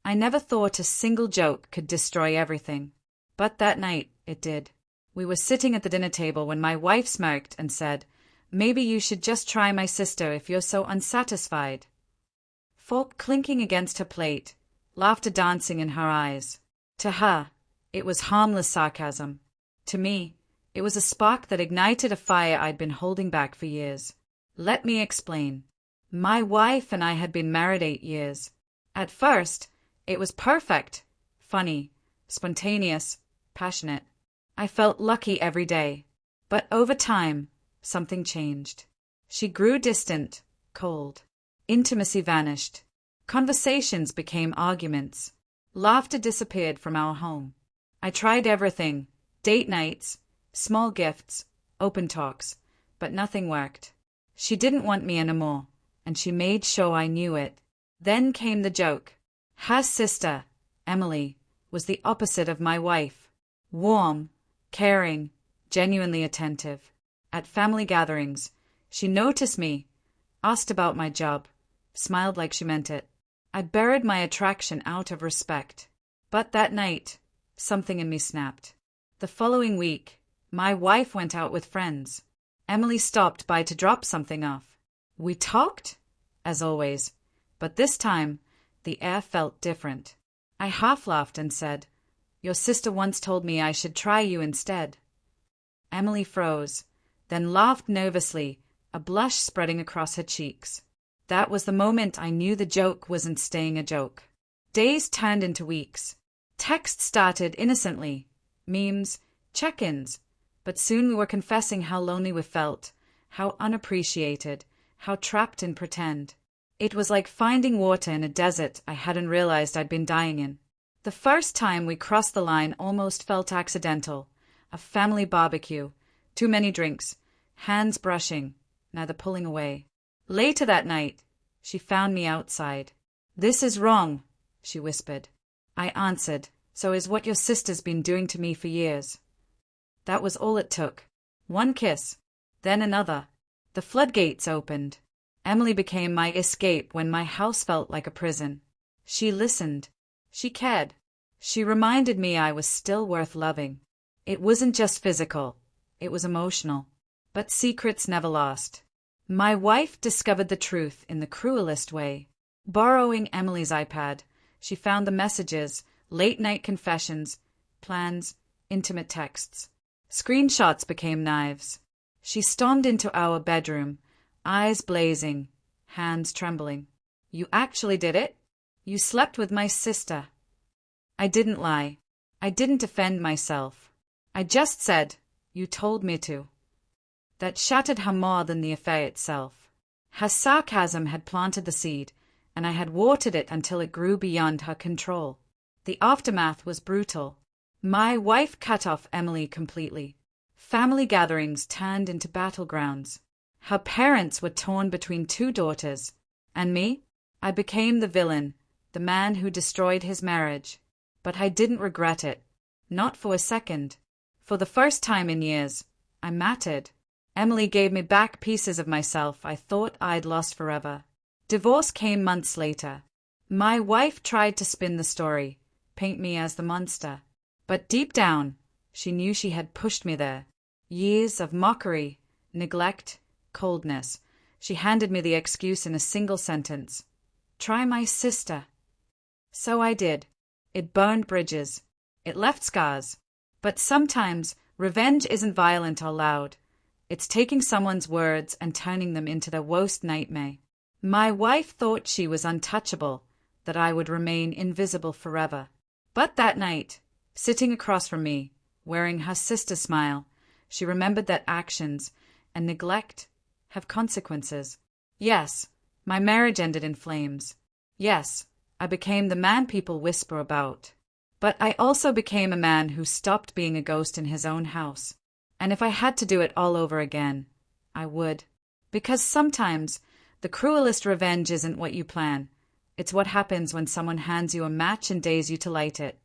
I never thought a single joke could destroy everything. But that night, it did. We were sitting at the dinner table when my wife smirked and said, "Maybe you should just try my sister if you're so unsatisfied." Fork clinking against her plate, laughter dancing in her eyes. To her, it was harmless sarcasm. To me, it was a spark that ignited a fire I'd been holding back for years. Let me explain. My wife and I had been married 8 years. At first, it was perfect, funny, spontaneous, passionate. I felt lucky every day. But over time, something changed. She grew distant, cold. Intimacy vanished. Conversations became arguments. Laughter disappeared from our home. I tried everything, date nights, small gifts, open talks, but nothing worked. She didn't want me anymore, and she made sure I knew it. Then came the joke. Her sister, Emily, was the opposite of my wife. Warm, caring, genuinely attentive. At family gatherings, she noticed me, asked about my job, smiled like she meant it. I buried my attraction out of respect. But that night, something in me snapped. The following week, my wife went out with friends. Emily stopped by to drop something off. We talked, as always, but this time, the air felt different. I half laughed and said, "Your sister once told me I should try you instead." Emily froze, then laughed nervously, a blush spreading across her cheeks. That was the moment I knew the joke wasn't staying a joke. Days turned into weeks. Texts started innocently, memes, check-ins, but soon we were confessing how lonely we felt, how unappreciated, how trapped in pretend. It was like finding water in a desert I hadn't realized I'd been dying in. The first time we crossed the line almost felt accidental. A family barbecue, too many drinks, hands brushing, neither pulling away. Later that night, she found me outside. "This is wrong," she whispered. I answered, "So is what your sister's been doing to me for years." That was all it took. One kiss, then another. The floodgates opened. Emily became my escape when my house felt like a prison. She listened. She cared. She reminded me I was still worth loving. It wasn't just physical. It was emotional. But secrets never last. My wife discovered the truth in the cruelest way. Borrowing Emily's iPad, she found the messages, late-night confessions, plans, intimate texts. Screenshots became knives. She stormed into our bedroom, eyes blazing, hands trembling. "You actually did it? You slept with my sister." I didn't lie. I didn't defend myself. I just said, "You told me to." That shattered her more than the affair itself. Her sarcasm had planted the seed, and I had watered it until it grew beyond her control. The aftermath was brutal. My wife cut off Emily completely. Family gatherings turned into battlegrounds. Her parents were torn between 2 daughters. And me? I became the villain, the man who destroyed his marriage. But I didn't regret it. Not for a second. For the first time in years, I mattered. Emily gave me back pieces of myself I thought I'd lost forever. Divorce came months later. My wife tried to spin the story, paint me as the monster. But deep down, she knew she had pushed me there. Years of mockery, neglect, coldness. She handed me the excuse in a single sentence. "Try my sister." So I did. It burned bridges. It left scars. But sometimes revenge isn't violent or loud. It's taking someone's words and turning them into their worst nightmare. My wife thought she was untouchable, that I would remain invisible forever. But that night, sitting across from me, wearing her sister's smile, she remembered that actions and neglect have consequences. Yes, my marriage ended in flames. Yes, I became the man people whisper about. But I also became a man who stopped being a ghost in his own house. And if I had to do it all over again, I would. Because sometimes the cruelest revenge isn't what you plan. It's what happens when someone hands you a match and dares you to light it.